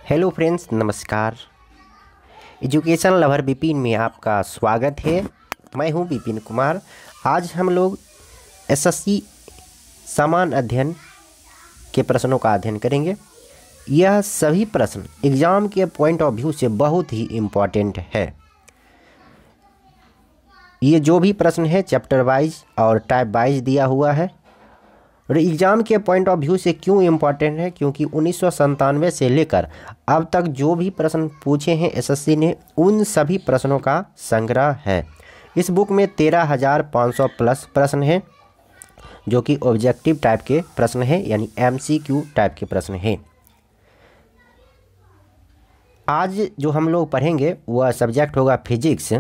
Hello friends, नमस्कार। Education lover Vipin में आपका स्वागत है। मैं हूं विपिन कुमार। आज हम लोग एसएससी सामान्य अध्ययन के प्रश्नों का अध्ययन करेंगे। यह सभी प्रश्न एग्ज़ाम के पॉइंट ऑफ व्यू से बहुत ही इम्पॉर्टेंट है। ये जो भी प्रश्न है चैप्टर वाइज और टाइप वाइज दिया हुआ है। और एग्ज़ाम के पॉइंट ऑफ व्यू से क्यों इम्पॉर्टेंट है? क्योंकि 1997 से लेकर अब तक जो भी प्रश्न पूछे हैं एसएससी ने, उन सभी प्रश्नों का संग्रह है। इस बुक में 13,500 प्लस प्रश्न हैं, जो कि ऑब्जेक्टिव टाइप के प्रश्न हैं, यानी एमसीक्यू टाइप के प्रश्न हैं। आज जो हम लोग पढ़ेंगे वह सब्जेक्ट होगा फिजिक्स।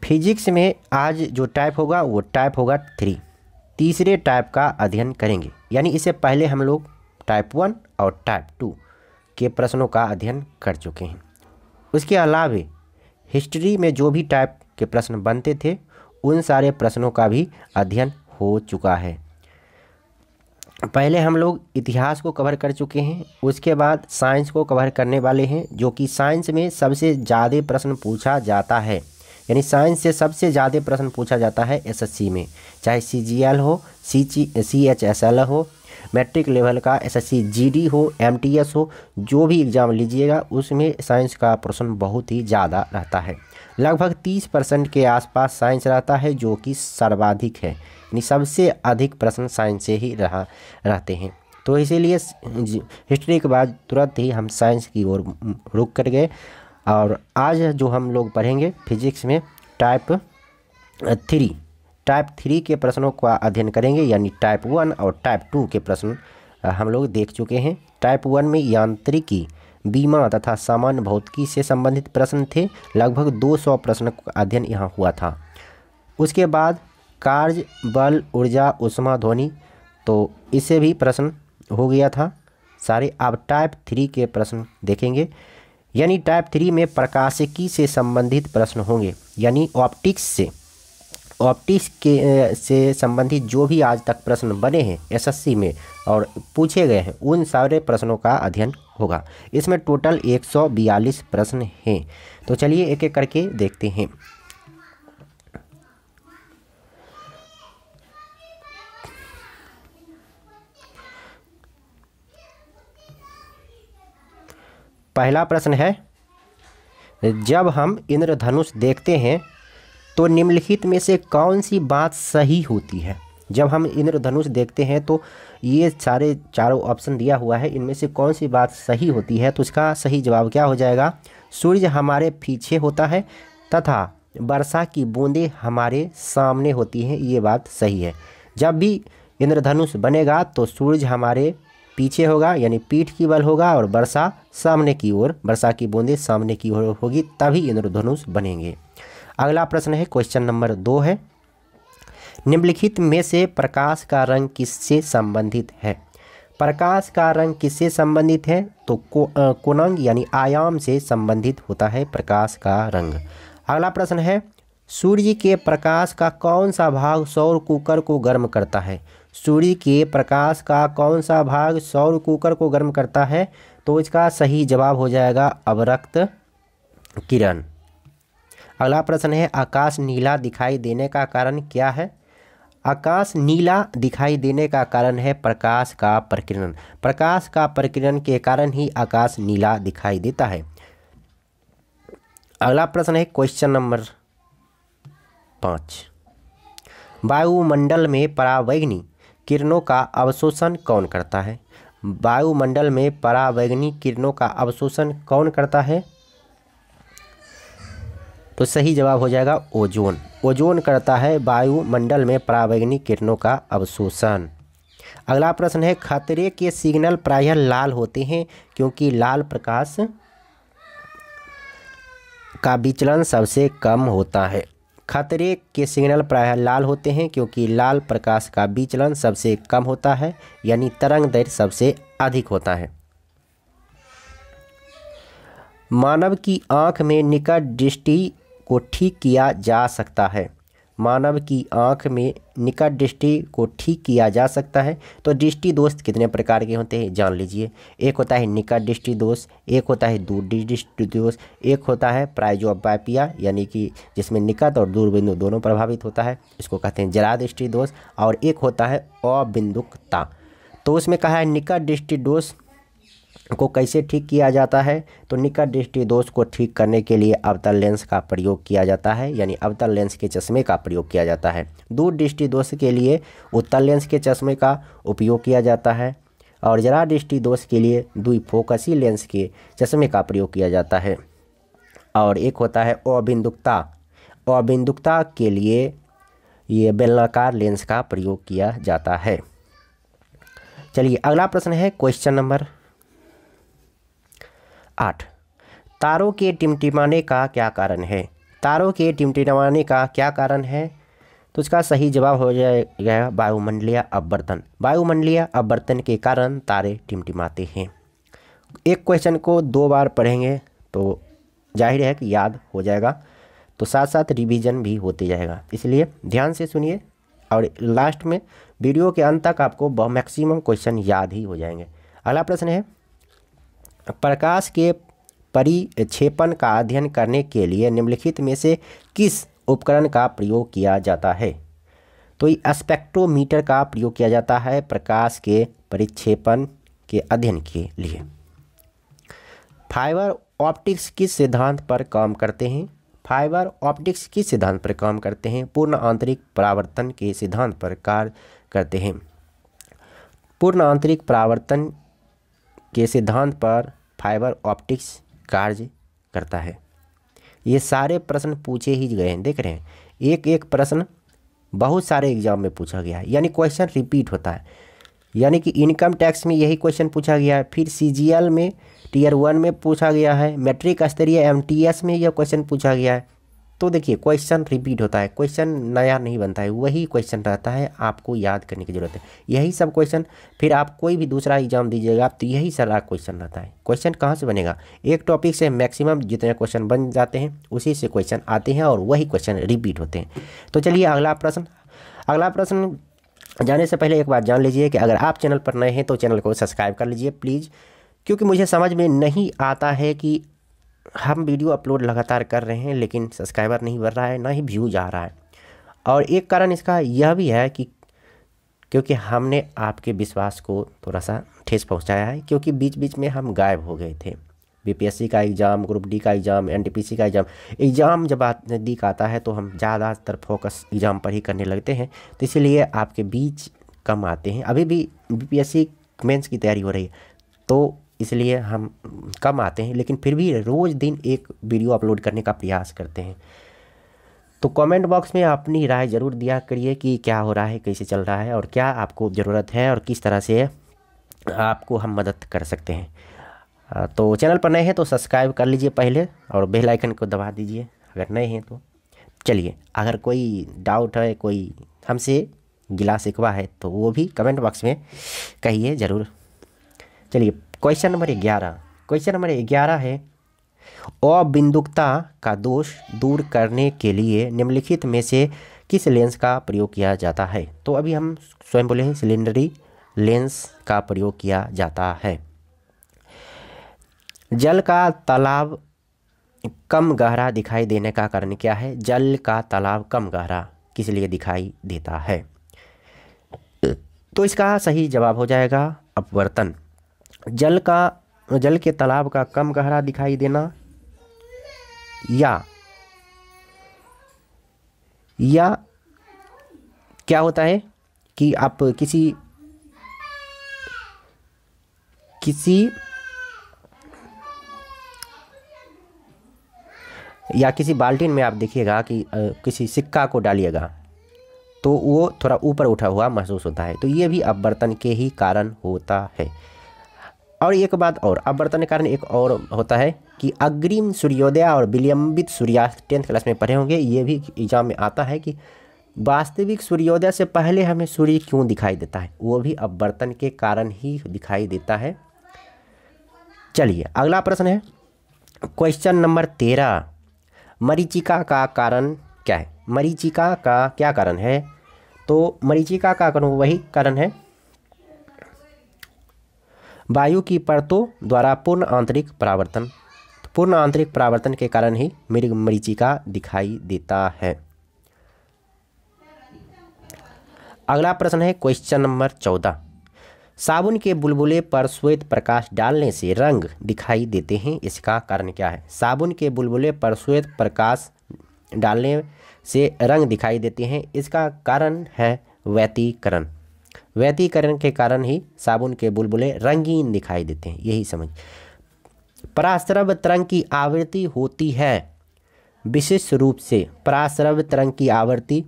फिजिक्स में आज जो टाइप होगा वो टाइप होगा 3। तीसरे टाइप का अध्ययन करेंगे, यानी इससे पहले हम लोग टाइप 1 और टाइप 2 के प्रश्नों का अध्ययन कर चुके हैं। उसके अलावा हिस्ट्री में जो भी टाइप के प्रश्न बनते थे उन सारे प्रश्नों का भी अध्ययन हो चुका है। पहले हम लोग इतिहास को कवर कर चुके हैं, उसके बाद साइंस को कवर करने वाले हैं, जो कि साइंस में सबसे ज़्यादा प्रश्न पूछा जाता है। यानी साइंस से सबसे ज़्यादा प्रश्न पूछा जाता है एसएससी में, चाहे सीजीएल हो, सीएचएसएल हो, मैट्रिक लेवल का एसएससी जीडी हो, एमटीएस हो, जो भी एग्ज़ाम लीजिएगा उसमें साइंस का प्रश्न बहुत ही ज़्यादा रहता है। लगभग 30% के आसपास साइंस रहता है, जो कि सर्वाधिक है। यानी सबसे अधिक प्रश्न साइंस से ही रहते हैं। तो इसीलिए हिस्ट्री के बाद तुरंत ही हम साइंस की ओर रुक कर गए। और आज जो हम लोग पढ़ेंगे फिजिक्स में टाइप 3 के प्रश्नों का अध्ययन करेंगे, यानी टाइप 1 और टाइप 2 के प्रश्न हम लोग देख चुके हैं। टाइप 1 में यांत्रिकी, बीमा तथा सामान्य भौतिकी से संबंधित प्रश्न थे। लगभग 200 प्रश्न का अध्ययन यहाँ हुआ था। उसके बाद कार्य, बल, ऊर्जा, ऊष्मा, ध्वनि, तो इससे भी प्रश्न हो गया था सारे। अब टाइप 3 के प्रश्न देखेंगे, यानी टाइप 3 में प्रकाशिकी से संबंधित प्रश्न होंगे, यानी ऑप्टिक्स से संबंधित जो भी आज तक प्रश्न बने हैं एसएससी में और पूछे गए हैं उन सारे प्रश्नों का अध्ययन होगा। इसमें टोटल 142 प्रश्न हैं। तो चलिए एक एक करके देखते हैं। पहला प्रश्न है, जब हम इंद्रधनुष देखते हैं तो निम्नलिखित में से कौन सी बात सही होती है? जब हम इंद्रधनुष देखते हैं तो ये सारे चारों ऑप्शन दिया हुआ है, इनमें से कौन सी बात सही होती है? तो इसका सही जवाब क्या हो जाएगा? सूर्य हमारे पीछे होता है तथा वर्षा की बूंदें हमारे सामने होती हैं। ये बात सही है। जब भी इंद्रधनुष बनेगा तो सूर्य हमारे पीछे होगा, यानी पीठ की बल होगा, और वर्षा सामने की ओर, वर्षा की बूंदें सामने की ओर होगी, तभी इंद्रधनुष बनेंगे। अगला प्रश्न है, क्वेश्चन नंबर 2 है, निम्नलिखित में से प्रकाश का रंग किससे संबंधित है? प्रकाश का रंग किससे संबंधित है? तो कोणांक यानी आयाम से संबंधित होता है प्रकाश का रंग। अगला प्रश्न है, सूर्य के प्रकाश का कौन सा भाग सौर कुकर को गर्म करता है? सूर्य के प्रकाश का कौन सा भाग सौर कुकर को गर्म करता है? तो इसका सही जवाब हो जाएगा अवरक्त किरण। अगला प्रश्न है, आकाश नीला दिखाई देने का कारण क्या है? आकाश नीला दिखाई देने का कारण है प्रकाश का प्रकीर्णन। प्रकाश का प्रकीर्णन के कारण ही आकाश नीला दिखाई देता है। अगला प्रश्न है, क्वेश्चन नंबर 5, वायुमंडल में परावैंगनी किरणों का अवशोषण कौन करता है? वायुमंडल में परावैंगनी किरणों का अवशोषण कौन करता है? तो सही जवाब हो जाएगा ओजोन। ओजोन करता है वायुमंडल में परावैंगनी किरणों का अवशोषण। अगला प्रश्न है, खतरे के सिग्नल प्रायः लाल होते हैं क्योंकि लाल प्रकाश का विचलन सबसे कम होता है। खतरे के सिग्नल प्रायः लाल होते हैं क्योंकि लाल प्रकाश का विचलन सबसे कम होता है, यानी तरंग दैर्घ्य सबसे अधिक होता है। मानव की आँख में निकट दृष्टि को ठीक किया जा सकता है। मानव की आँख में निकट दृष्टि को ठीक किया जा सकता है। तो दृष्टि दोष कितने प्रकार के होते हैं जान लीजिए। एक होता है निकट दृष्टि दोष, एक होता है दूर दृष्टि दोष, एक होता है प्राइजोपाइपिया यानी कि जिसमें निकट और दूर बिंदु दोनों प्रभावित होता है, इसको कहते हैं जरा दृष्टि दोष, और एक होता है अबिंदुकता। तो उसमें कहा है निकट दृष्टि दोष को कैसे ठीक किया जाता है। तो निकट दृष्टि दोष को ठीक करने के लिए अवतल लेंस का प्रयोग किया जाता है, यानी अवतल लेंस के चश्मे का प्रयोग किया जाता है। दूर दृष्टि दोष के लिए उत्तल लेंस के चश्मे का उपयोग किया जाता है, और जरा दृष्टि दोष के लिए द्विफोकसी लेंस के चश्मे का प्रयोग किया जाता है। और एक होता है अबिंदुकता। अबिंदुकता के लिए ये बेलनाकार लेंस का प्रयोग किया जाता है। चलिए अगला प्रश्न है क्वेश्चन नंबर 8। तारों के टिमटिमाने का क्या कारण है। तारों के टिमटिमाने का क्या कारण है। तो इसका सही जवाब हो जाएगा वायुमंडलीय अपवर्तन। वायुमंडलीय अपवर्तन के कारण तारे टिमटिमाते हैं। एक क्वेश्चन को 2 बार पढ़ेंगे तो जाहिर है कि याद हो जाएगा, तो साथ साथ रिवीजन भी होते जाएगा, इसलिए ध्यान से सुनिए और लास्ट में वीडियो के अंत तक आपको मैक्सिमम क्वेश्चन याद ही हो जाएंगे। अगला प्रश्न है प्रकाश के परिक्षेपण का अध्ययन करने के लिए निम्नलिखित में से किस उपकरण का प्रयोग किया जाता है। तो स्पेक्ट्रोमीटर का प्रयोग किया जाता है प्रकाश के परिक्षेपण के अध्ययन के लिए। फाइबर ऑप्टिक्स किस सिद्धांत पर काम करते हैं। फाइबर ऑप्टिक्स किस सिद्धांत पर काम करते हैं। पूर्ण आंतरिक परावर्तन के सिद्धांत पर कार्य करते हैं। पूर्ण आंतरिक परावर्तन के सिद्धांत पर फाइबर ऑप्टिक्स कार्य करता है। ये सारे प्रश्न पूछे ही गए हैं, देख रहे हैं एक एक प्रश्न बहुत सारे एग्जाम में पूछा गया है, यानी क्वेश्चन रिपीट होता है। यानी कि इनकम टैक्स में यही क्वेश्चन पूछा गया है, फिर सीजीएल में टीयर 1 में पूछा गया है, मैट्रिक स्तरीय एमटीएस में यह क्वेश्चन पूछा गया है। तो देखिए क्वेश्चन रिपीट होता है, क्वेश्चन नया नहीं बनता है, वही क्वेश्चन रहता है, आपको याद करने की ज़रूरत है। यही सब क्वेश्चन फिर आप कोई भी दूसरा एग्जाम दीजिएगा तो यही सारा क्वेश्चन रहता है। क्वेश्चन कहाँ से बनेगा, एक टॉपिक से मैक्सिमम जितने क्वेश्चन बन जाते हैं उसी से क्वेश्चन आते हैं और वही क्वेश्चन रिपीट होते हैं। तो चलिए अगला प्रश्न जाने से पहले एक बात जान लीजिए कि अगर आप चैनल पर नए हैं तो चैनल को सब्सक्राइब कर लीजिए प्लीज़, क्योंकि मुझे समझ में नहीं आता है कि हम वीडियो अपलोड लगातार कर रहे हैं लेकिन सब्सक्राइबर नहीं बढ़ रहा है, ना ही व्यूज आ रहा है। और एक कारण इसका यह भी है कि क्योंकि हमने आपके विश्वास को थोड़ा सा ठेस पहुंचाया है, क्योंकि बीच बीच में हम गायब हो गए थे। बीपीएससी का एग्ज़ाम, ग्रुप डी का एग्ज़ाम, एनटीपीसी का एग्ज़ाम जब नज़दीक आता है तो हम ज़्यादातर फोकस एग्ज़ाम पर ही करने लगते हैं, तो इसीलिए आपके बीच कम आते हैं। अभी भी बीपीएससी मेंस की तैयारी हो रही है तो इसलिए हम कम आते हैं, लेकिन फिर भी रोज़ दिन एक वीडियो अपलोड करने का प्रयास करते हैं। तो कमेंट बॉक्स में अपनी राय ज़रूर दिया करिए कि क्या हो रहा है, कैसे चल रहा है और क्या आपको ज़रूरत है और किस तरह से आपको हम मदद कर सकते हैं। तो चैनल पर नए हैं तो सब्सक्राइब कर लीजिए पहले और बेल आइकन को दबा दीजिए अगर नए हैं तो। चलिए अगर कोई डाउट है, कोई हमसे गिला शिकवा है तो वो भी कमेंट बॉक्स में कहिए ज़रूर। चलिए क्वेश्चन नंबर 11 है अबिंदुकता का दोष दूर करने के लिए निम्नलिखित में से किस लेंस का प्रयोग किया जाता है। तो अभी हम स्वयं बोले हैं सिलेंडरी लेंस का प्रयोग किया जाता है। जल का तालाब कम गहरा दिखाई देने का कारण क्या है। जल का तालाब कम गहरा किस लिए दिखाई देता है। तो इसका सही जवाब हो जाएगा अपवर्तन। जल के तालाब का कम गहरा दिखाई देना या क्या होता है कि आप किसी बाल्टीन में आप देखिएगा कि किसी सिक्का को डालिएगा तो वो थोड़ा ऊपर उठा हुआ महसूस होता है, तो ये भी अपवर्तन के ही कारण होता है। और एक बात और, अपवर्तन के कारण एक और होता है कि अग्रिम सूर्योदय और विलंबित सूर्यास्त 10th क्लास में पढ़े होंगे, ये भी एग्जाम में आता है कि वास्तविक सूर्योदय से पहले हमें सूर्य क्यों दिखाई देता है, वो भी अपवर्तन के कारण ही दिखाई देता है। चलिए अगला प्रश्न है क्वेश्चन नंबर 13 मरीचिका का कारण क्या है। मरीचिका का क्या कारण है। तो मरीचिका का कारण वही कारण है, वायु की परतों द्वारा पूर्ण आंतरिक परावर्तन। पूर्ण आंतरिक परावर्तन के कारण ही मरीचिका दिखाई देता है। अगला प्रश्न है क्वेश्चन नंबर 14। साबुन के बुलबुले पर श्वेत प्रकाश डालने से रंग दिखाई देते हैं, इसका कारण क्या है? साबुन के बुलबुले पर श्वेत प्रकाश डालने से रंग दिखाई देते हैं, इसका कारण है व्यतिकरण। व्यतिकरण के कारण ही साबुन के बुलबुले रंगीन दिखाई देते हैं, यही समझ। पराश्रव्य तरंग की आवृत्ति होती है विशिष्ट रूप से, पराश्रव्य तरंग की आवृत्ति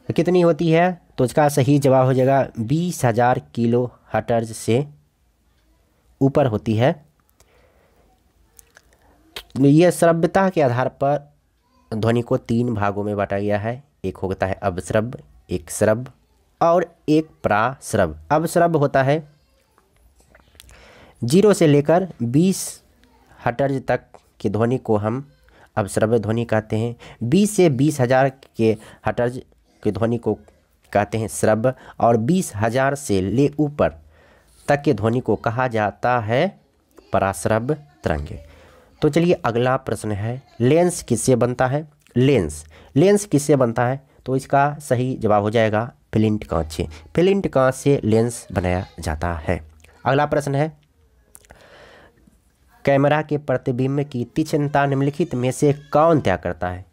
कितनी होती है? तो इसका सही जवाब हो जाएगा 20,000 किलो हर्ट्ज से ऊपर होती है। यह श्रव्यता के आधार पर ध्वनि को 3 भागों में बांटा गया है। एक होता है अपश्रव्य, एक श्रव्य और एक पराश्रव्य। अपश्रव्य होता है 0 से लेकर 20 हर्ट्ज तक की ध्वनि को हम अपश्रव्य ध्वनि कहते हैं। 20 से 20,000 के हर्ट्ज की ध्वनि को कहते हैं श्रव्य, और 20,000 से ले ऊपर तक के ध्वनि को कहा जाता है पराश्रव्य तरंगे। तो चलिए अगला प्रश्न है, लेंस किससे बनता है? लेंस किससे बनता है? तो इसका सही जवाब हो जाएगा फ्लिंट कांच से। फ्लिंट कांच से लेंस बनाया जाता है। अगला प्रश्न है, कैमरा के प्रतिबिंब की तीक्ष्णता निम्नलिखित में से कौन तय करता है?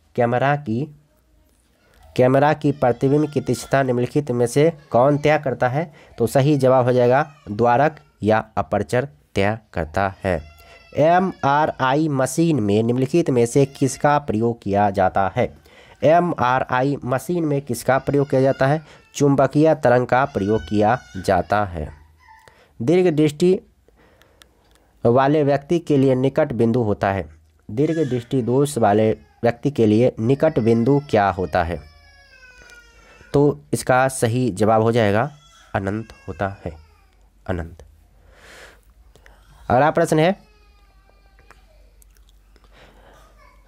कैमरा की प्रतिबिंब की तीक्ष्णता निम्नलिखित में से कौन तय करता है? तो सही जवाब हो जाएगा द्वारक या अपर्चर तय करता है। MRI मशीन में निम्नलिखित में से किसका प्रयोग किया जाता है? MRI मशीन में किसका प्रयोग किया जाता है? चुंबकीय तरंग का प्रयोग किया जाता है। दीर्घ दृष्टि वाले व्यक्ति के लिए निकट बिंदु होता है। दीर्घ दृष्टि दोष वाले व्यक्ति के लिए निकट बिंदु क्या होता है? तो इसका सही जवाब हो जाएगा अनंत होता है, अनंत। अगला प्रश्न है,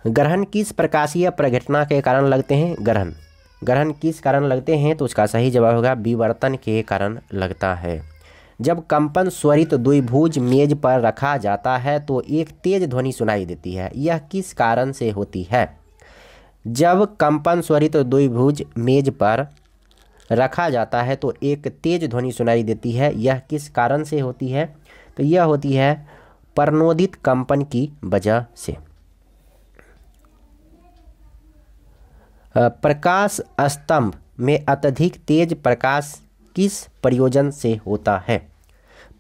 ग्रहण किस प्रकाशीय प्रघटना के कारण लगते हैं? ग्रहण किस कारण लगते हैं? तो उसका सही जवाब होगा विवर्तन के कारण लगता है। जब कंपन स्वरित द्विभुज मेज पर रखा जाता है तो एक तेज ध्वनि सुनाई देती है, यह किस कारण से होती है? जब कंपन स्वरित द्विभुज मेज पर रखा जाता है तो एक तेज ध्वनि सुनाई देती है, यह किस कारण से होती है? तो यह होती है प्रणोदित कंपन की वजह से। प्रकाश स्तंभ में अत्यधिक तेज प्रकाश किस प्रयोजन से होता है?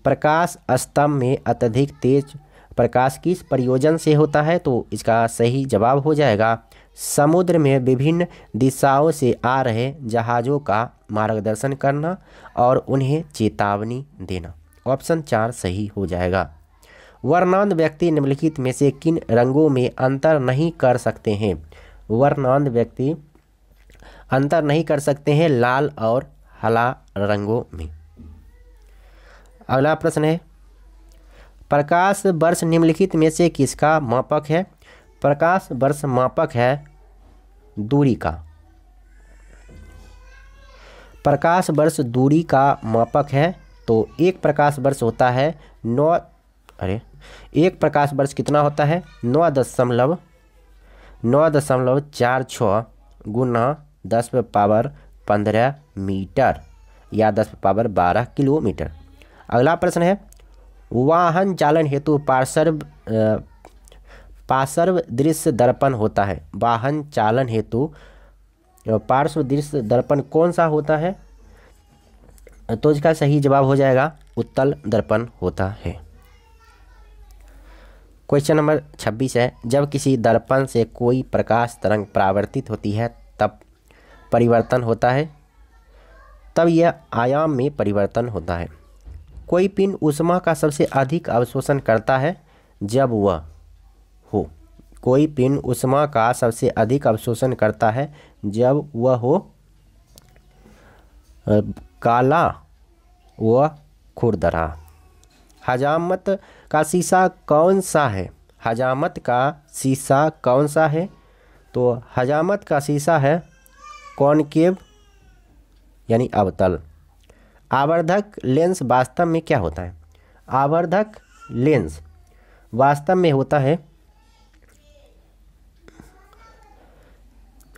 प्रकाश स्तंभ में अत्यधिक तेज प्रकाश किस प्रयोजन से होता है? तो इसका सही जवाब हो जाएगा समुद्र में विभिन्न दिशाओं से आ रहे जहाज़ों का मार्गदर्शन करना और उन्हें चेतावनी देना। ऑप्शन 4 सही हो जाएगा। वर्णांध व्यक्ति निम्नलिखित में से किन रंगों में अंतर नहीं कर सकते हैं? वर्णांध व्यक्ति अंतर नहीं कर सकते हैं लाल और हरा रंगों में। अगला प्रश्न है, प्रकाश वर्ष निम्नलिखित में से किसका मापक है? प्रकाश वर्ष मापक है दूरी का। प्रकाश वर्ष दूरी का मापक है। तो एक प्रकाश वर्ष होता है एक प्रकाश वर्ष कितना होता है? 9.46 गुना 10⁻15 मीटर या 10⁻12 किलोमीटर। अगला प्रश्न है, वाहन चालन हेतु पार्श्व दृश्य दर्पण होता है। वाहन चालन हेतु पार्श्व दृश्य दर्पण कौन सा होता है? तो इसका सही जवाब हो जाएगा उत्तल दर्पण होता है। क्वेश्चन नंबर 26 है, जब किसी दर्पण से कोई प्रकाश तरंग परावर्तित होती है तब परिवर्तन होता है, तब यह आयाम में परिवर्तन होता है। कोई पिंड ऊष्मा का सबसे अधिक अवशोषण करता है जब वह हो। कोई पिंड ऊष्मा का सबसे अधिक अवशोषण करता है जब वह हो काला व खुरदरा। हजामत का शीशा कौन सा है? हजामत का शीशा कौन सा है? तो हजामत का शीशा है कॉनकेव यानी अवतल। आवर्धक लेंस वास्तव में क्या होता है? आवर्धक लेंस वास्तव में होता है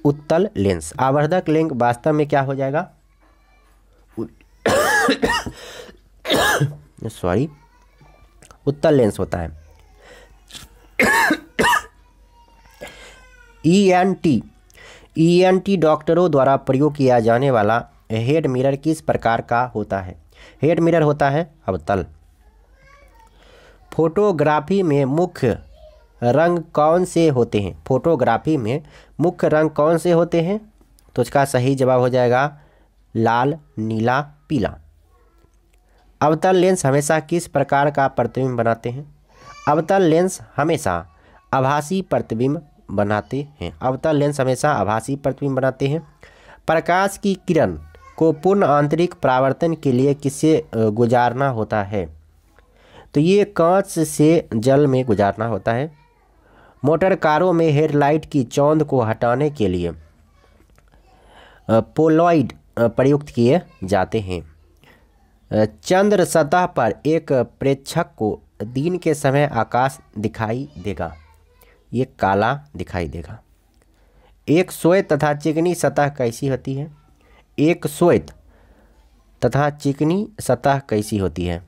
उत्तल लेंस। आवर्धक लेंस वास्तव में क्या हो जाएगा? सॉरी, उत्तल लेंस होता है। ईएनटी डॉक्टरों द्वारा प्रयोग किया जाने वाला हेड मिरर किस प्रकार का होता है? हेड मिरर होता है अवतल। फोटोग्राफी में मुख्य रंग कौन से होते हैं? फोटोग्राफी में मुख्य रंग कौन से होते हैं? तो इसका सही जवाब हो जाएगा लाल, नीला, पीला। अवतल लेंस हमेशा किस प्रकार का प्रतिबिंब बनाते हैं? अवतल लेंस हमेशा आभासी प्रतिबिंब बनाते हैं। अवतल लेंस हमेशा आभासी प्रतिबिंब बनाते हैं। प्रकाश की किरण को पूर्ण आंतरिक परावर्तन के लिए किससे गुजारना होता है? तो ये कांच से जल में गुजारना होता है। मोटर कारों में हेडलाइट की चौंध को हटाने के लिए पोलॉइड प्रयुक्त किए जाते हैं। चंद्र सतह पर एक प्रेक्षक को दिन के समय आकाश दिखाई देगा, ये काला दिखाई देगा। एक श्वेत तथा चिकनी सतह कैसी होती है? एक श्वेत तथा चिकनी सतह कैसी होती है?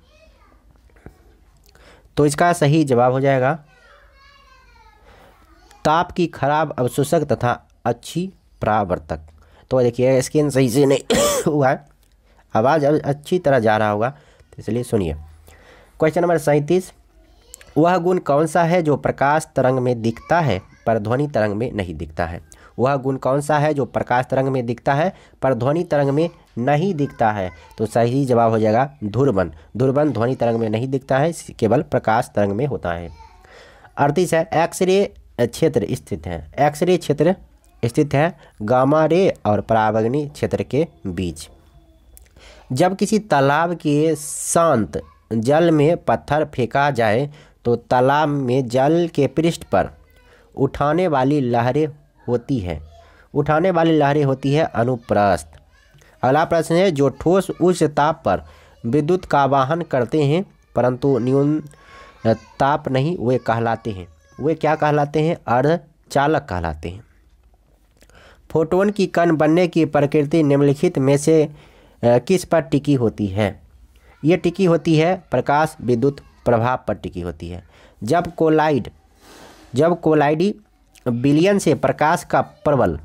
तो इसका सही जवाब हो जाएगा ताप की खराब अवशोषक तथा अच्छी परावर्तक। तो देखिए स्किन सही से नहीं हुआ है, आवाज़ अब अच्छी तरह जा रहा होगा, तो इसलिए सुनिए। क्वेश्चन नंबर 37, वह गुण कौन सा है जो प्रकाश तरंग में दिखता है पर ध्वनि तरंग में नहीं दिखता है? वह गुण कौन सा है जो प्रकाश तरंग में दिखता है पर ध्वनि तरंग में नहीं दिखता है? तो सही जवाब हो जाएगा ध्रुवन। ध्रुवन ध्वनि तरंग में नहीं दिखता है, केवल प्रकाश तरंग में होता है। 38 है, एक्सरे क्षेत्र स्थित है। एक्सरे क्षेत्र स्थित है गामा रे और पराबैंगनी क्षेत्र के बीच। जब किसी तालाब के शांत जल में पत्थर फेंका जाए तो तालाब में जल के पृष्ठ पर उठाने वाली लहरें होती है। उठाने वाली लहरें होती है अनुप्रस्थ। अगला प्रश्न है, जो ठोस उच्च ताप पर विद्युत का वाहन करते हैं परंतु न्यून ताप नहीं, वे कहलाते हैं, वे क्या कहलाते हैं? अर्धचालक कहलाते हैं। फोटोन की कण बनने की प्रकृति निम्नलिखित में से किस पर टिकी होती है? ये टिकी होती है प्रकाश विद्युत प्रभाव पर टिकी होती है। जब कोलाइडी विलयन से प्रकाश का प्रबल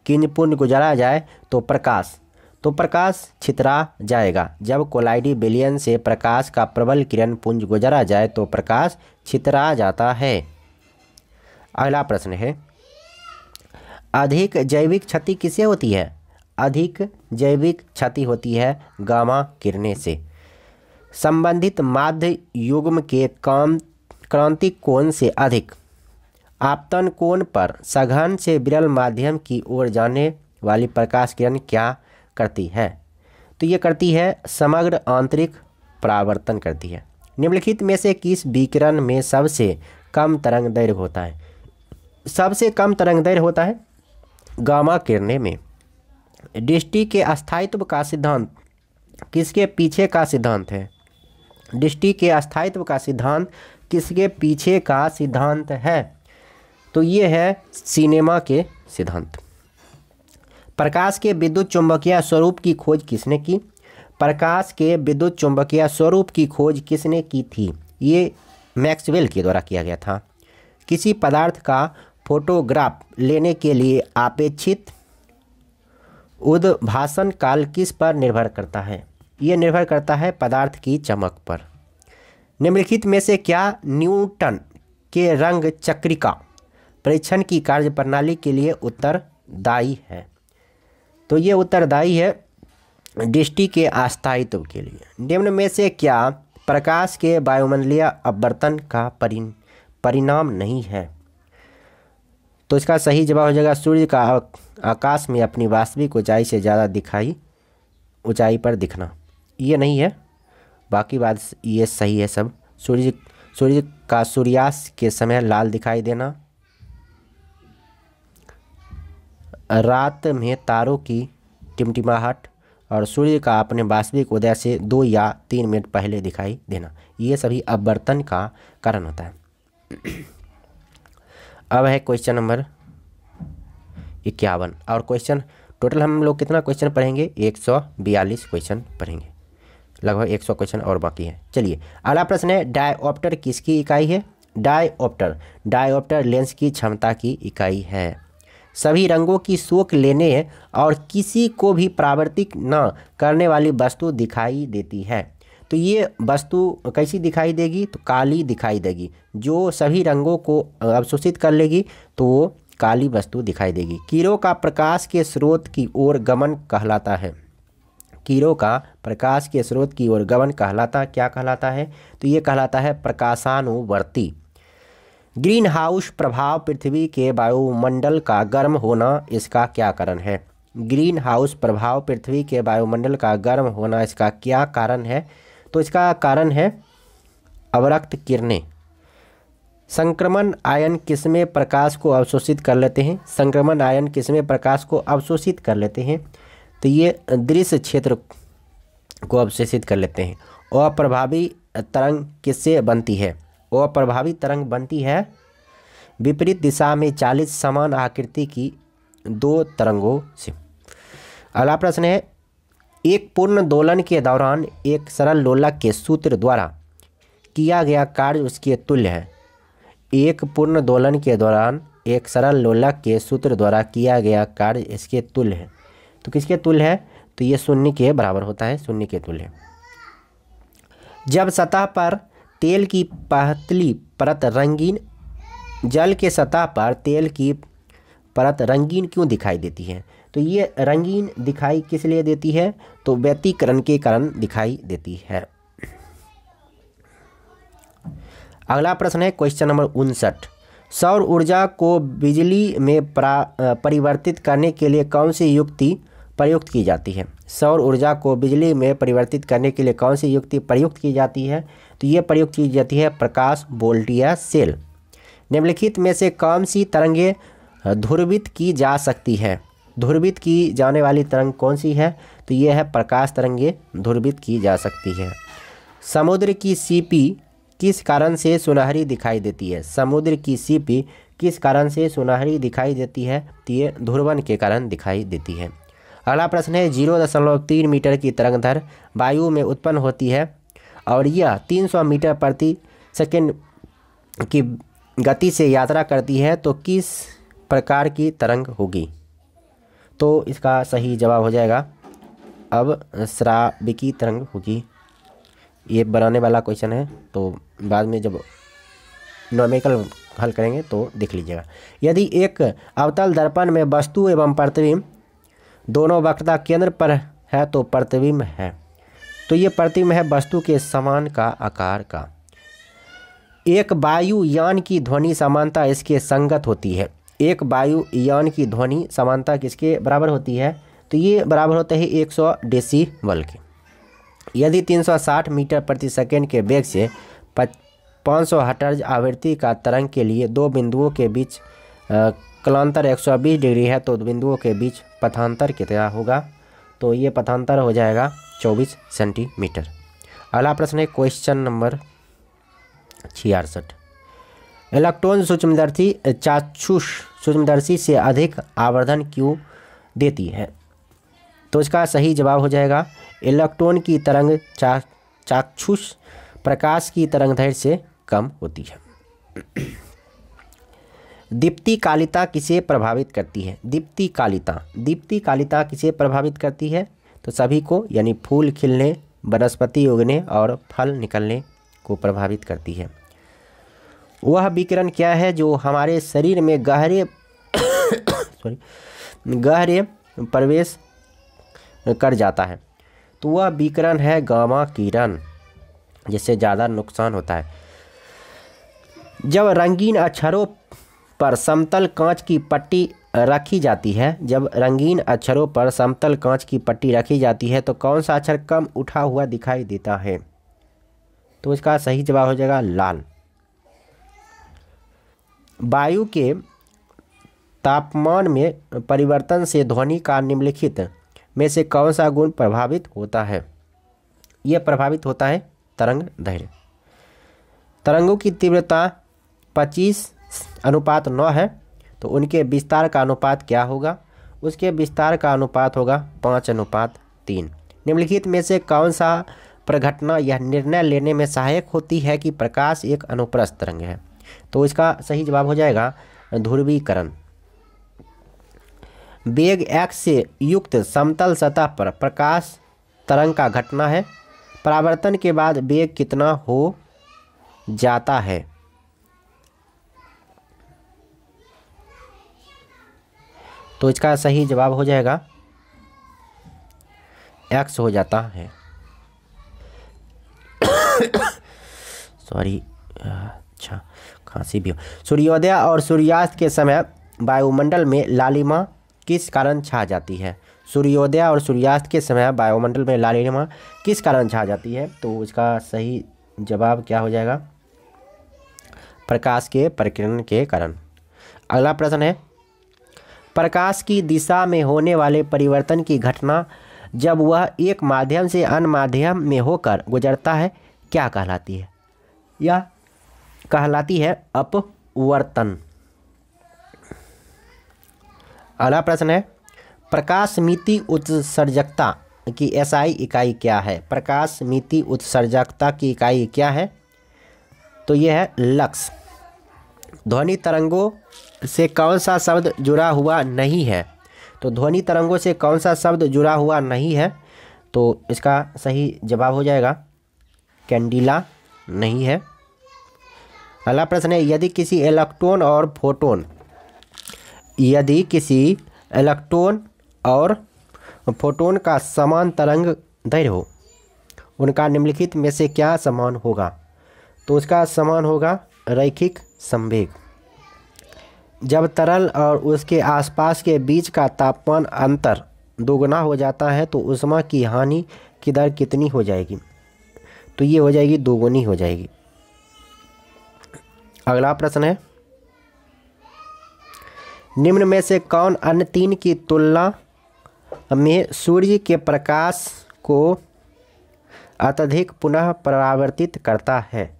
किरणपुंज गुजरा जाए तो प्रकाश छितरा जाएगा। जब कोलाइडी विलयन से प्रकाश का प्रबल किरणपुंज गुजरा जाए तो प्रकाश छितरा जाता है। अगला प्रश्न है, अधिक जैविक क्षति किससे होती है? अधिक जैविक क्षति होती है गामा किरणें से। संबंधित माध्य युग्म के क्रांतिक कोण से अधिक आपतन कोण पर सघन से विरल माध्यम की ओर जाने वाली प्रकाश किरण क्या करती है? तो ये करती है समग्र आंतरिक परावर्तन करती है। निम्नलिखित में से किस विकिरण में सबसे कम तरंगदैर्घ्य होता है? सबसे कम तरंगदैर्घ्य होता है गामा किरणें में। दृष्टि के अस्थायित्व का सिद्धांत किसके पीछे का सिद्धांत है? दृष्टि के अस्थायित्व का सिद्धांत किसके पीछे का सिद्धांत है? तो ये है सिनेमा के सिद्धांत। प्रकाश के विद्युत चुंबकीय स्वरूप की खोज किसने की? प्रकाश के विद्युत चुंबकीय स्वरूप की खोज किसने की थी? ये मैक्सवेल के द्वारा किया गया था। किसी पदार्थ का फोटोग्राफ लेने के लिए अपेक्षित उद्भासन काल किस पर निर्भर करता है? ये निर्भर करता है पदार्थ की चमक पर। निम्नलिखित में से क्या न्यूटन के रंग चक्रिका परीक्षण की कार्यप्रणाली के लिए उत्तरदायी है? तो ये उत्तरदायी है दृष्टि के अस्थायित्व के लिए। निम्न में से क्या प्रकाश के वायुमंडलीय अपवर्तन का परिणाम नहीं है? तो इसका सही जवाब हो जाएगा सूर्य का आकाश में अपनी वास्तविक ऊंचाई से ज़्यादा ऊंचाई पर दिखना। ये नहीं है, बाकी बात ये सही है सब। सूर्य का सूर्यास्त के समय लाल दिखाई देना, रात में तारों की टिमटिमाहट और सूर्य का अपने वास्तविक उदय से 2 या 3 मिनट पहले दिखाई देना, ये सभी अपवर्तन का कारण होता है। अब है क्वेश्चन नंबर 51 और क्वेश्चन टोटल हम लोग कितना क्वेश्चन पढ़ेंगे, 142 क्वेश्चन पढ़ेंगे, लगभग 100 क्वेश्चन और बाकी है। चलिए अगला प्रश्न है, डायऑप्टर किसकी इकाई है? डायऑप्टर लेंस की क्षमता की इकाई है। सभी रंगों की सोख लेने और किसी को भी परावर्तित न करने वाली वस्तु दिखाई देती है। तो ये वस्तु कैसी दिखाई देगी? तो काली दिखाई देगी। जो सभी रंगों को अवशोषित कर लेगी तो वो काली वस्तु दिखाई देगी। किरणों का प्रकाश के स्रोत की ओर गमन कहलाता है। किरणों का प्रकाश के स्रोत की ओर गमन कहलाता क्या कहलाता है? तो ये कहलाता है प्रकाशानुवर्ती। ग्रीन हाउस प्रभाव पृथ्वी के वायुमंडल का गर्म होना, इसका क्या कारण है? ग्रीन हाउस प्रभाव पृथ्वी के वायुमंडल का गर्म होना, इसका क्या कारण है? तो इसका कारण है अवरक्त किरणें। संक्रमण आयन किस्में प्रकाश को अवशोषित कर लेते हैं। संक्रमण आयन किस्में प्रकाश को अवशोषित कर लेते हैं, तो ये दृश्य क्षेत्र को अवशोषित कर लेते हैं। अप्रभावी तरंग किससे बनती है? अप्रभावी तरंग बनती है विपरीत दिशा में 40 समान आकृति की 2 तरंगों से। अगला प्रश्न है, एक पूर्ण दोलन के दौरान एक सरल लोलक के सूत्र द्वारा किया गया कार्य उसके तुल्य है। एक पूर्ण दोलन के दौरान एक सरल लोलक के सूत्र द्वारा किया गया कार्य इसके तुल्य है। तो किसके तुल्य है? तो ये शून्य के बराबर होता है, शून्य के तुल्य। जब सतह पर तेल की पतली परत रंगीन, जल के सतह पर तेल की परत रंगीन क्यों दिखाई देती है? तो ये रंगीन दिखाई किस लिए देती है? तो व्यतिकरण के कारण दिखाई देती है। अगला प्रश्न है क्वेश्चन नंबर 59, सौर ऊर्जा को बिजली में परिवर्तित करने के लिए कौन सी युक्ति प्रयुक्त की जाती है? सौर ऊर्जा को बिजली में परिवर्तित करने के लिए कौन सी युक्ति प्रयुक्त की जाती है? तो ये प्रयुक्त की जाती है प्रकाश वोल्टिया सेल। निम्नलिखित में से कौन सी तरंगें ध्रुवित की जा सकती है? ध्रुवित की जाने वाली तरंग कौन सी है? तो ये है प्रकाश तरंगें ध्रुवित की जा सकती है। समुद्र की सीपी किस कारण से सुनहरी दिखाई देती है? समुद्र की सीपी किस कारण से सुनहरी दिखाई देती है? तो ये ध्रुवन के कारण दिखाई देती है। अगला प्रश्न है, 0.3 मीटर की तरंगधर वायु में उत्पन्न होती है और यह 300 मीटर प्रति सेकंड की गति से यात्रा करती है, तो किस प्रकार की तरंग होगी? तो इसका सही जवाब हो जाएगा अब श्राविकी तरंग होगी। ये बनाने वाला क्वेश्चन है, तो बाद में जब न्यूमेरिकल हल करेंगे तो देख लीजिएगा। यदि एक अवतल दर्पण में वस्तु एवं प्रतिबिंब दोनों वक्रता केंद्र पर है तो प्रतिबिंब है। तो ये प्रतिबिंब है वस्तु के समान का आकार का। एक वायुयान की ध्वनि समानता इसके संगत होती है। एक वायुयान की ध्वनि समानता किसके बराबर होती है? तो ये बराबर होते हैं 100 डेसिबल के। यदि 360 मीटर प्रति सेकंड के वेग से 500 हर्ट्ज आवृत्ति का तरंग के लिए 2 बिंदुओं के बीच कलांतर 120 डिग्री है, तो बिंदुओं के बीच पथांतर कितना होगा? तो ये पथांतर हो जाएगा 24 सेंटीमीटर। अगला प्रश्न है क्वेश्चन नंबर 66, इलेक्ट्रॉन सूक्ष्मदर्शी चाक्षुष सूक्ष्मदर्शी से अधिक आवर्धन क्यों देती है? तो इसका सही जवाब हो जाएगा इलेक्ट्रॉन की तरंग चाक्षुष प्रकाश की तरंगदैर्घ्य से कम होती है। दीप्ति कालिता किसे प्रभावित करती है? दीप्ति कालिता किसे प्रभावित करती है? तो सभी को, यानी फूल खिलने, वनस्पति उगने और फल निकलने को प्रभावित करती है। वह विकिरण क्या है जो हमारे शरीर में गहरे प्रवेश कर जाता है? तो वह विकिरण है गामा किरण, जिससे ज़्यादा नुकसान होता है। जब रंगीन अक्षरों पर समतल कांच की पट्टी रखी जाती है, तो कौन सा अक्षर कम उठा हुआ दिखाई देता है? तो इसका सही जवाब हो जाएगा लाल। वायु के तापमान में परिवर्तन से ध्वनि का निम्नलिखित में से कौन सा गुण प्रभावित होता है? यह प्रभावित होता है तरंग दैर्घ्य। तरंगों की तीव्रता 25:9 है, तो उनके विस्तार का अनुपात क्या होगा? उसके विस्तार का अनुपात होगा 5:3। निम्नलिखित में से कौन सा प्रघटना यह निर्णय लेने में सहायक होती है कि प्रकाश एक अनुप्रस्थ तरंग है? तो इसका सही जवाब हो जाएगा ध्रुवीकरण। वेग x से युक्त समतल सतह पर प्रकाश तरंग का घटना है। परावर्तन के बाद वेग कितना हो जाता है? तो इसका सही जवाब हो जाएगा x हो जाता है। सॉरी, अच्छा खांसी भी हो। सूर्योदय और सूर्यास्त के समय वायुमंडल में लालिमा किस कारण छा जाती है? सूर्योदय और सूर्यास्त के समय वायुमंडल में लालिमा किस कारण छा जाती है? तो इसका सही जवाब क्या हो जाएगा? प्रकाश के परिकिरण के कारण। अगला प्रश्न है, प्रकाश की दिशा में होने वाले परिवर्तन की घटना जब वह एक माध्यम से अन्य माध्यम में होकर गुजरता है क्या कहलाती है? यह कहलाती है अपवर्तन। अगला प्रश्न है, प्रकाशमिति उत्सर्जकता की SI इकाई क्या है? प्रकाशमिति उत्सर्जकता की इकाई क्या है? तो यह है लक्स। ध्वनि तरंगों से कौन सा शब्द जुड़ा हुआ नहीं है? तो ध्वनि तरंगों से कौन सा शब्द जुड़ा हुआ नहीं है? तो इसका सही जवाब हो जाएगा कैंडिला नहीं है। अगला प्रश्न है, यदि किसी इलेक्ट्रॉन और फोटोन का समान तरंग दैर्घ्य हो, उनका निम्नलिखित में से क्या समान होगा? तो उसका समान होगा रैखिक संवेग। जब तरल और उसके आसपास के बीच का तापमान अंतर दोगुना हो जाता है तो ऊष्मा की हानि की दर कितनी हो जाएगी? तो ये हो जाएगी दोगुनी हो जाएगी। अगला प्रश्न है, निम्न में से कौन अन्य तीन की तुलना में सूर्य के प्रकाश को अत्यधिक पुनः परावर्तित करता है?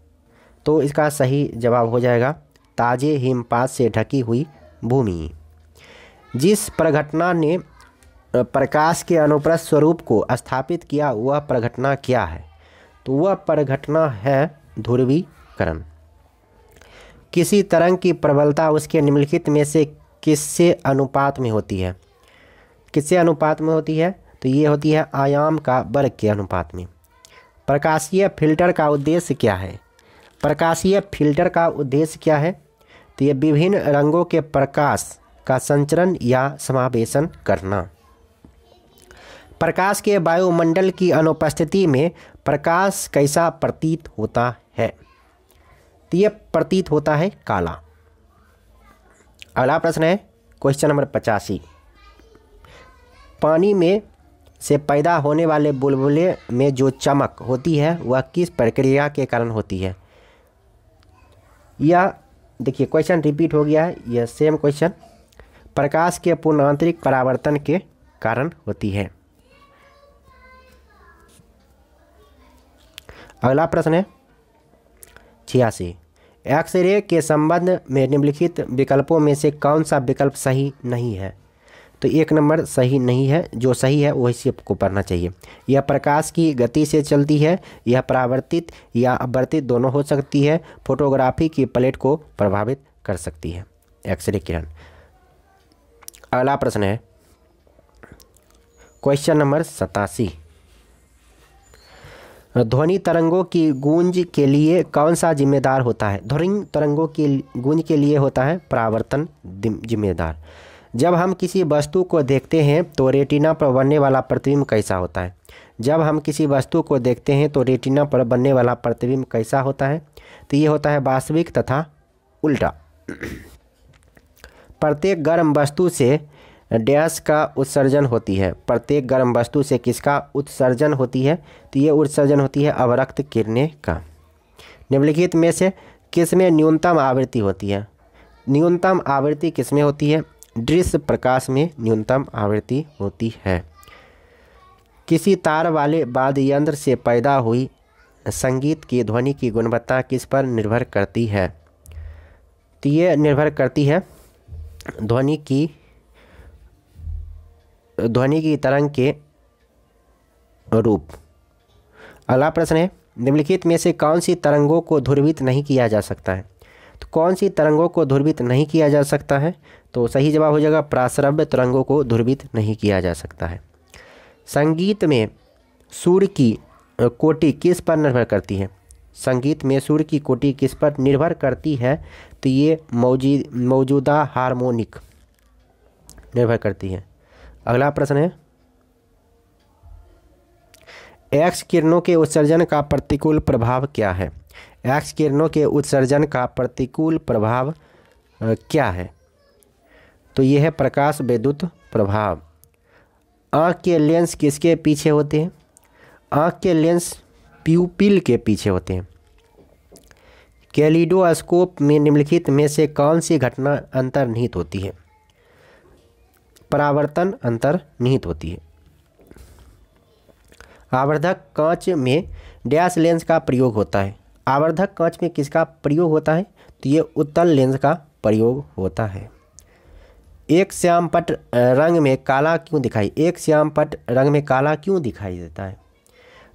तो इसका सही जवाब हो जाएगा ताजे हिमपात से ढकी हुई भूमि। जिस प्रघटना ने प्रकाश के अनुप्रस्थ स्वरूप को स्थापित किया वह प्रघटना क्या है? तो वह प्रघटना है ध्रुवीकरण। किसी तरंग की प्रबलता उसके निम्नलिखित में से किससे अनुपात में होती है? किससे अनुपात में होती है? तो ये होती है आयाम का वर्ग के अनुपात में। प्रकाशीय फिल्टर का उद्देश्य क्या है? प्रकाशीय फिल्टर का उद्देश्य क्या है? तो ये विभिन्न रंगों के प्रकाश का संचरण या समावेशन करना। प्रकाश के वायुमंडल की अनुपस्थिति में प्रकाश कैसा प्रतीत होता है? तो ये प्रतीत होता है काला। अगला प्रश्न है क्वेश्चन नंबर 85। पानी में से पैदा होने वाले बुलबुले में जो चमक होती है वह किस प्रक्रिया के कारण होती है? यह देखिए क्वेश्चन रिपीट हो गया है, यह सेम क्वेश्चन। प्रकाश के पूर्णांतरिक परावर्तन के कारण होती है। अगला प्रश्न है 86। एक्सरे के संबंध में निम्नलिखित विकल्पों में से कौन सा विकल्प सही नहीं है? तो 1 नंबर सही नहीं है, जो सही है वही आपको पढ़ना चाहिए। यह प्रकाश की गति से चलती है, यह परावर्तित या अपवर्तित दोनों हो सकती है, फोटोग्राफी की प्लेट को प्रभावित कर सकती है एक्सरे किरण। अगला प्रश्न है क्वेश्चन नंबर 87। ध्वनि तरंगों की गूंज के लिए कौन सा जिम्मेदार होता है? ध्वनि तरंगों की गूंज के लिए होता है परावर्तन जिम्मेदार। जब हम किसी वस्तु को देखते हैं तो रेटिना पर बनने वाला प्रतिबिंब कैसा होता है? जब हम किसी वस्तु को देखते हैं तो रेटिना पर बनने वाला प्रतिबिंब कैसा होता है? तो ये होता है वास्तविक तथा उल्टा। प्रत्येक गर्म वस्तु से डैश का उत्सर्जन होती है। प्रत्येक गर्म वस्तु से किसका उत्सर्जन होती है? तो ये उत्सर्जन होती है अवरक्त किरणें का। निम्नलिखित में से किसमें न्यूनतम आवृत्ति होती है? न्यूनतम आवृत्ति किसमें होती है? दृश्य प्रकाश में न्यूनतम आवृत्ति होती है। किसी तार वाले वाद्य यंत्र से पैदा हुई संगीत की ध्वनि की गुणवत्ता किस पर निर्भर करती है? तो ये निर्भर करती है ध्वनि की तरंग के रूप। अगला प्रश्न है, निम्नलिखित में से कौन सी तरंगों को ध्रुवित नहीं किया जा सकता है? तो कौन सी तरंगों को ध्रुवित नहीं किया जा सकता है? तो सही जवाब हो जाएगा प्राश्रव्य तरंगों को ध्रुवित नहीं किया जा सकता है। संगीत में सुर की कोटि किस पर निर्भर करती है? संगीत में सुर की कोटि किस पर निर्भर करती है? तो ये मौजूदा हार्मोनिक निर्भर करती है। अगला प्रश्न है, एक्स किरणों के उत्सर्जन का प्रतिकूल प्रभाव क्या है? एक्स किरणों के उत्सर्जन का प्रतिकूल प्रभाव क्या है? तो यह है प्रकाश विद्युत प्रभाव। आँख के लेंस किसके पीछे होते हैं? आँख के लेंस प्यूपिल के पीछे होते हैं। कैलिडोस्कोप में निम्नलिखित में से कौन सी घटना अंतर्निहित होती है? परावर्तन अंतर्निहित होती है। आवर्धक कांच में डैश लेंस का प्रयोग होता है। आवर्धक कांच में किसका प्रयोग होता है? तो ये उत्तल लेंस का प्रयोग होता है। एक श्यामपट्ट रंग में काला क्यों दिखाई देता है?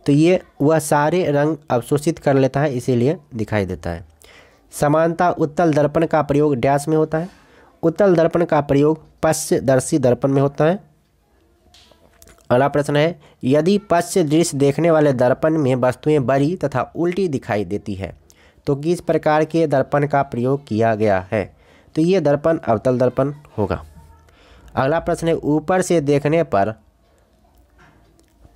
तो ये वह सारे रंग अवशोषित कर लेता है, इसीलिए दिखाई देता है। समानता उत्तल दर्पण का प्रयोग डैश में होता है? उत्तल दर्पण का प्रयोग पश्चदर्शी दर्पण में होता है। अगला प्रश्न है, यदि पश्च दृश्य देखने वाले दर्पण में वस्तुएं बड़ी तथा उल्टी दिखाई देती है तो किस प्रकार के दर्पण का प्रयोग किया गया है? तो ये दर्पण अवतल दर्पण होगा। अगला प्रश्न है, ऊपर से देखने पर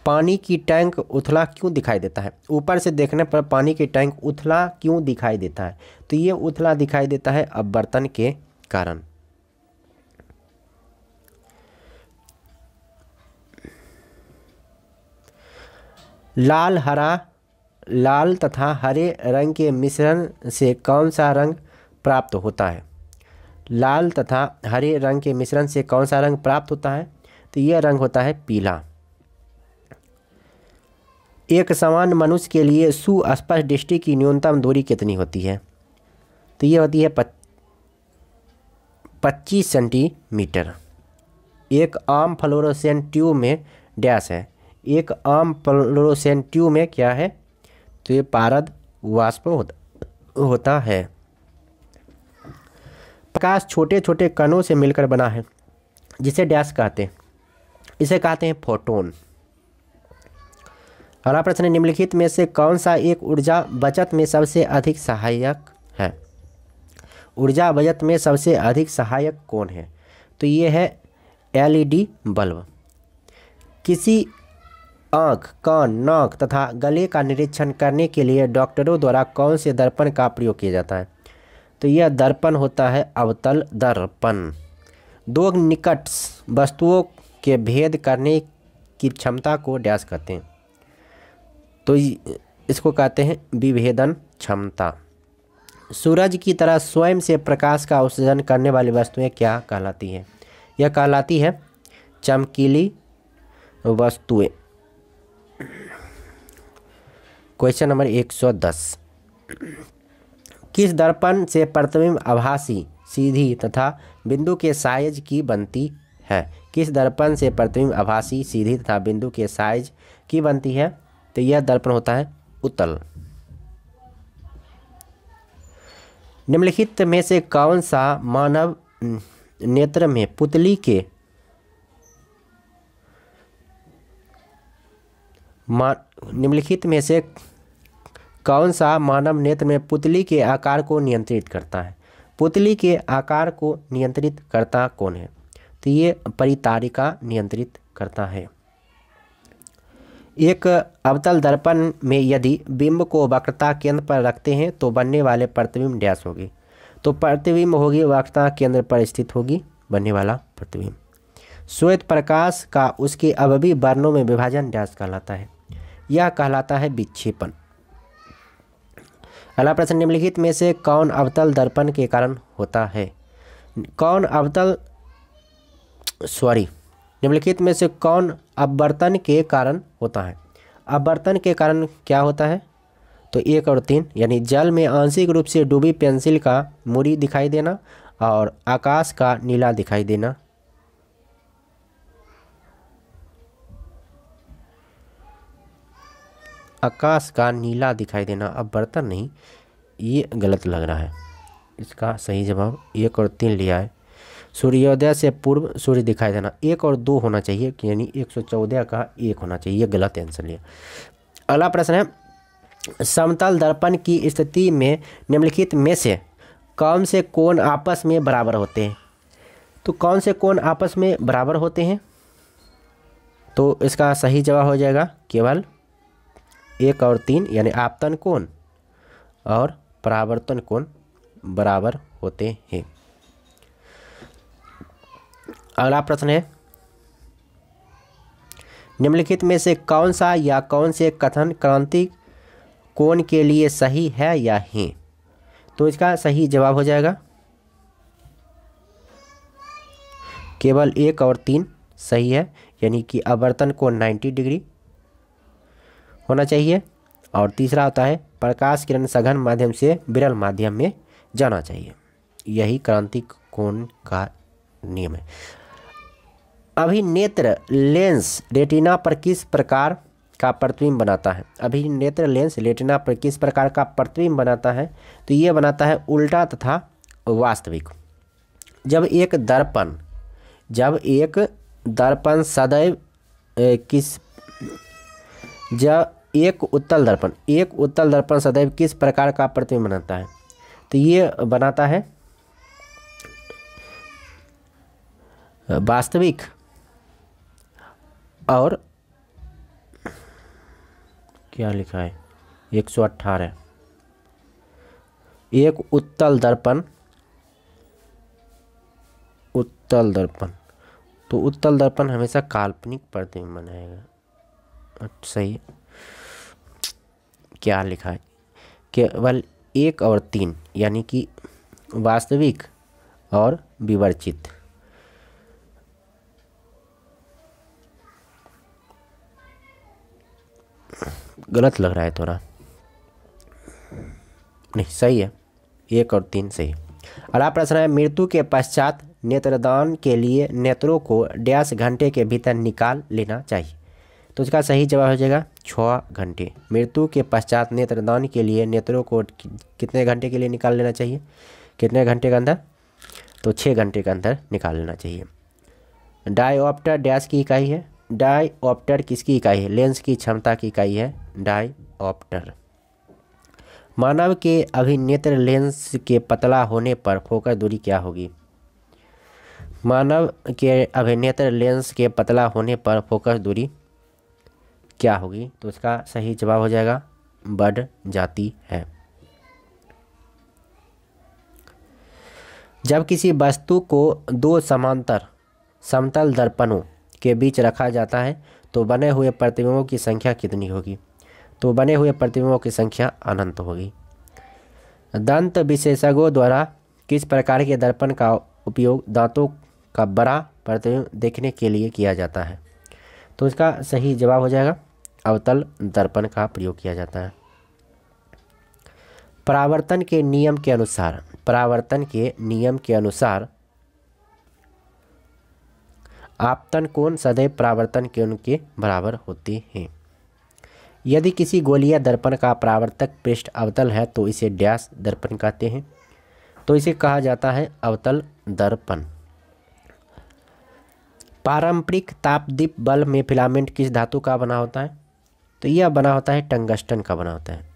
पानी की टैंक उथला क्यों दिखाई देता है? ऊपर से देखने पर पानी की टैंक उथला क्यों दिखाई देता है? तो ये उथला दिखाई देता है अपवर्तन के कारण। लाल तथा हरे रंग के मिश्रण से कौन सा रंग प्राप्त होता है? लाल तथा हरे रंग के मिश्रण से कौन सा रंग प्राप्त होता है? तो यह रंग होता है पीला। एक समान मनुष्य के लिए सुस्पष्ट दृष्टि की न्यूनतम दूरी कितनी होती है? तो यह होती है 25 सेंटीमीटर। एक आम फ्लोरोसेंट ट्यूब में डैश है। एक आम फ्लोरोसेंट ट्यूब में क्या है? तो ये पारद वाष्प होता है। प्रकाश छोटे छोटे कणों से मिलकर बना है, जिसे डैश कहते हैं। इसे कहते हैं फोटोन। अगला प्रश्न है, निम्नलिखित में से कौन सा एक ऊर्जा बचत में सबसे अधिक सहायक है? ऊर्जा बचत में सबसे अधिक सहायक कौन है? तो ये है एलईडी बल्ब। किसी आँख, कान, नाक तथा गले का निरीक्षण करने के लिए डॉक्टरों द्वारा कौन से दर्पण का प्रयोग किया जाता है? तो यह दर्पण होता है अवतल दर्पण। दो निकट वस्तुओं के भेद करने की क्षमता को डैश कहते हैं? तो इसको कहते हैं विभेदन क्षमता। सूरज की तरह स्वयं से प्रकाश का उत्सर्जन करने वाली वस्तुएं क्या कहलाती हैं? यह कहलाती है चमकीली वस्तुएं। क्वेश्चन नंबर 110, किस दर्पण से प्रतिबिंब आभासी, सीधी तथा बिंदु के साइज की बनती है? किस दर्पण से प्रतिबिंब आभासी, सीधी तथा बिंदु के साइज की बनती है? तो यह दर्पण होता है उत्तल। निम्नलिखित में से कौन सा मानव नेत्र में पुतली के निम्नलिखित में से कौन सा मानव नेत्र में पुतली के आकार को नियंत्रित करता है? पुतली के आकार को नियंत्रित करता कौन है? तो ये परितारिका नियंत्रित करता है। एक अवतल दर्पण में यदि बिंब को वक्रता केंद्र पर रखते हैं तो बनने वाले प्रतिबिंब डैश होगी। तो प्रतिबिंब होगी वक्रता केंद्र पर स्थित होगी बनने वाला प्रतिबिंब। श्वेत प्रकाश का उसके अवयवी वर्णों में विभाजन डैश कहलाता है? यह कहलाता है विक्षेपण। अगला प्रश्न, निम्नलिखित में से कौन अवतल दर्पण के कारण होता है? कौन अवतल सॉरी, निम्नलिखित में से कौन अपवर्तन के कारण होता है? अपवर्तन के कारण क्या होता है? तो 1 और 3, यानी जल में आंशिक रूप से डूबी पेंसिल का मुड़ी दिखाई देना और आकाश का नीला दिखाई देना। आकाश का नीला दिखाई देना, अपवर्तन नहीं, ये गलत लग रहा है। इसका सही जवाब 1 और 3 लिया है। सूर्योदय से पूर्व सूर्य दिखाई देना, 1 और 2 होना चाहिए, यानी 114 का 1 होना चाहिए, गलत आंसर लिया। अगला प्रश्न है, समतल दर्पण की स्थिति में निम्नलिखित में से कौन से कोण आपस में बराबर होते हैं? तो कौन से कोण आपस में बराबर होते हैं? तो इसका सही जवाब हो जाएगा केवल 1 और 3, यानी आपतन कोण और परावर्तन कोण बराबर होते हैं। अगला प्रश्न है, निम्नलिखित में से कौन सा या कौन से कथन क्रांति कोण के लिए सही है या है? तो इसका सही जवाब हो जाएगा केवल 1 और 3 सही है, यानी कि अपवर्तन कोण 90 डिग्री होना चाहिए। और तीसरा होता है प्रकाश किरण सघन माध्यम से विरल माध्यम में जाना चाहिए, यही क्रांति कोण का नियम है। अभिनेत्र लेंस रेटिना पर किस प्रकार का प्रतिबिंब बनाता है? अभिनेत्र लेंस रेटिना पर किस प्रकार का प्रतिबिंब बनाता है? तो ये बनाता है उल्टा तथा वास्तविक। जब एक दर्पण सदैव एक उत्तल दर्पण सदैव किस प्रकार का प्रतिबिंब बनाता है? तो ये बनाता है वास्तविक। और क्या लिखा है 118, एक उत्तल दर्पण, तो उत्तल दर्पण हमेशा काल्पनिक प्रतिबिंब बनाएगा। सही, क्या लिखा है केवल 1 और 3, यानी कि वास्तविक और विवर्चित। गलत लग रहा है थोड़ा, नहीं सही है, 1 और 3 सही। अगला प्रश्न है, मृत्यु के पश्चात नेत्रदान के लिए नेत्रों को डैश घंटे के भीतर निकाल लेना चाहिए? तो इसका सही जवाब हो जाएगा 6 घंटे। मृत्यु के पश्चात नेत्रदान के लिए नेत्रों को कितने घंटे के लिए निकाल लेना चाहिए? कितने घंटे के अंदर? तो 6 घंटे के अंदर निकाल लेना चाहिए। डायऑप्टर डैश की इकाई है। डायऑप्टर किसकी इकाई है? लेंस की क्षमता की इकाई है डायऑप्टर। मानव के अभिनेत्र लेंस के पतला होने पर फोकस दूरी क्या होगी? मानव के अभिनेत्र लेंस के पतला होने पर फोकस दूरी क्या होगी? तो इसका सही जवाब हो जाएगा बढ़ जाती है। जब किसी वस्तु को 2 समांतर समतल दर्पणों के बीच रखा जाता है तो बने हुए प्रतिबिंबों की संख्या कितनी होगी? तो बने हुए प्रतिबिंबों की संख्या अनंत होगी। दंत विशेषज्ञों द्वारा किस प्रकार के दर्पण का उपयोग दांतों का बड़ा प्रतिबिंब देखने के लिए किया जाता है? तो इसका सही जवाब हो जाएगा अवतल दर्पण का प्रयोग किया जाता है। परावर्तन के नियम के अनुसार आपतन कोण सदैव परावर्तन कोण के बराबर होते हैं। यदि किसी गोलीय दर्पण का परावर्तक पृष्ठ अवतल है तो इसे डैश दर्पण कहते हैं। तो इसे कहा जाता है अवतल दर्पण। पारंपरिक तापदीप बल्ब में फिलामेंट किस धातु का बना होता है? तो यह बना होता है टंगस्टन का बना होता है।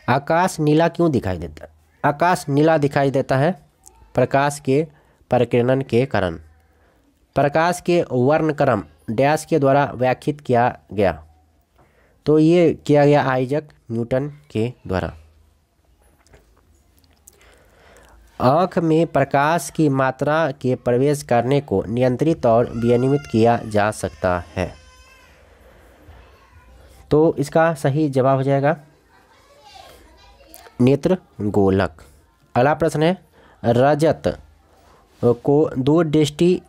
आकाश नीला क्यों दिखाई देता है? आकाश नीला दिखाई देता है प्रकाश के परिकिरण के कारण। प्रकाश के वर्णक्रम डैश के द्वारा व्याख्यात किया गया। तो ये किया गया आइजक न्यूटन के द्वारा। आँख में प्रकाश की मात्रा के प्रवेश करने को नियंत्रित और विनियमित किया जा सकता है। तो इसका सही जवाब हो जाएगा नेत्र गोलक। अगला प्रश्न है, रजत को 2 दृष्टि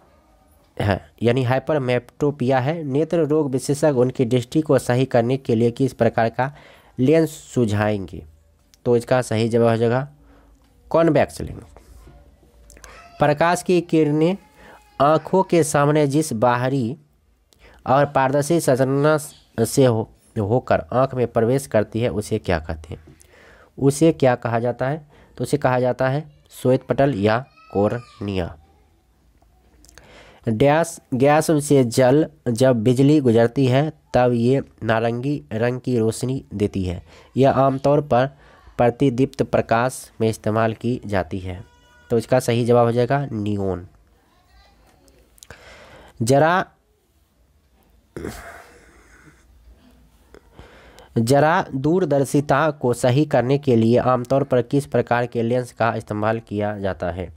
है यानी हाइपरमेट्रोपिया है। नेत्र रोग विशेषज्ञ उनकी दृष्टि को सही करने के लिए किस प्रकार का लेंस सुझाएंगे? तो इसका सही जवाब हो जाएगा कॉन्वेक्स लेंस। प्रकाश की किरणें आँखों के सामने जिस बाहरी और पारदर्शी संरचना से होकर आँख में प्रवेश करती है उसे क्या कहते हैं? उसे क्या कहा जाता है? तो उसे कहा जाता है श्वेत पटल या कॉर्निया। गैस से जल जब बिजली गुजरती है तब ये नारंगी रंग की रोशनी देती है। यह आमतौर पर प्रतिदीप्त प्रकाश में इस्तेमाल की जाती है। तो इसका सही जवाब हो जाएगा नियोन। जरा दूरदर्शिता को सही करने के लिए आमतौर पर किस प्रकार के लेंस का इस्तेमाल किया जाता है?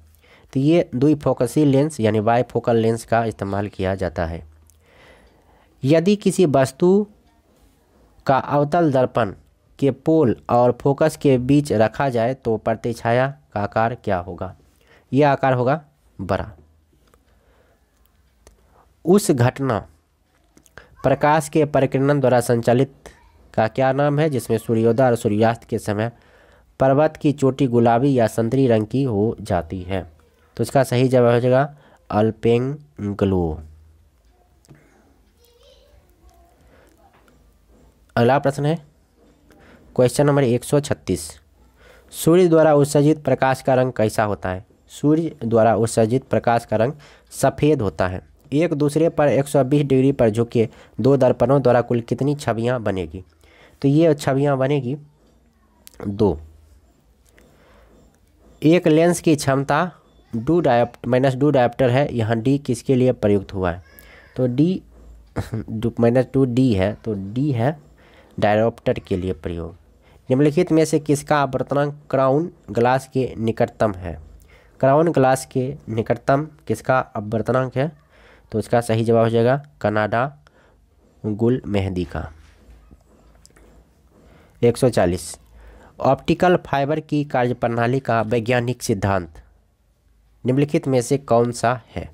तो ये द्विफोकसी लेंस यानी बाइफोकल लेंस का इस्तेमाल किया जाता है। यदि किसी वस्तु का अवतल दर्पण के पोल और फोकस के बीच रखा जाए तो प्रतिछाया का आकार क्या होगा? यह आकार होगा बड़ा। उस घटना प्रकाश के परिकीर्णन द्वारा संचालित का क्या नाम है जिसमें सूर्योदय और सूर्यास्त के समय पर्वत की चोटी गुलाबी या संतरी रंग की हो जाती है? तो इसका सही जवाब हो जाएगा अल्पेंग्लो। अगला प्रश्न है क्वेश्चन नंबर 136। सूर्य द्वारा उत्सर्जित प्रकाश का रंग कैसा होता है? सूर्य द्वारा उत्सर्जित प्रकाश का रंग सफ़ेद होता है। एक दूसरे पर 120 डिग्री पर झुके दो दर्पणों द्वारा कुल कितनी छवियां बनेगी? तो ये छवियां बनेगी 2। एक लेंस की क्षमता -2 डायोप्टर है। यहाँ डी किसके लिए प्रयुक्त हुआ है? तो डी -2 डी है, तो डी है डायोप्टर के लिए प्रयोग। निम्नलिखित में से किसका अपवर्तनांक क्राउन ग्लास के निकटतम है? क्राउन ग्लास के निकटतम किसका अपवर्तनांक है? तो इसका सही जवाब हो जाएगा कनाडा गुल मेहंदी का। 140। ऑप्टिकल फाइबर की कार्यप्रणाली का वैज्ञानिक सिद्धांत निम्नलिखित में से कौन सा है?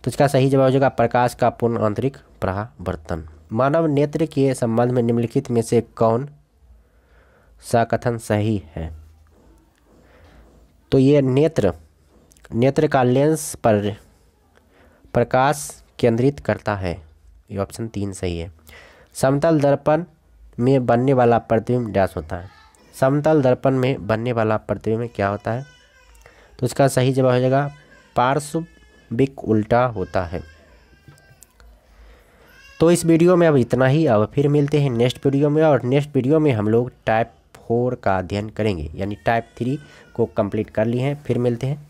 तो इसका सही जवाब हो जाएगा प्रकाश का पूर्ण आंतरिक परावर्तन। मानव नेत्र के संबंध में निम्नलिखित में से कौन सा कथन सही है? तो ये नेत्र का लेंस पर प्रकाश केंद्रित करता है। ये ऑप्शन 3 सही है। समतल दर्पण में बनने वाला प्रतिबिंब डैश होता है। समतल दर्पण में बनने वाला प्रतिबिंब क्या होता है? तो इसका सही जवाब हो जाएगा पार्श्विक उल्टा होता है। तो इस वीडियो में अब इतना ही। अब फिर मिलते हैं नेक्स्ट वीडियो में, और नेक्स्ट वीडियो में हम लोग टाइप 4 का अध्ययन करेंगे, यानी टाइप 3 को कंप्लीट कर लिए हैं। फिर मिलते हैं।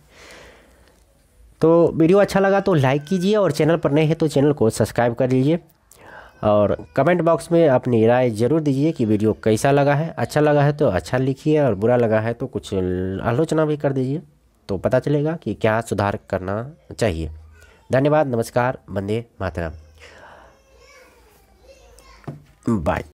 तो वीडियो अच्छा लगा तो लाइक कीजिए, और चैनल पर नए हैं तो चैनल को सब्सक्राइब कर लीजिए, और कमेंट बॉक्स में अपनी राय ज़रूर दीजिए कि वीडियो कैसा लगा है। अच्छा लगा है तो अच्छा लिखिए, और बुरा लगा है तो कुछ आलोचना भी कर दीजिए, तो पता चलेगा कि क्या सुधार करना चाहिए। धन्यवाद, नमस्कार, वंदे मातरम, बाय।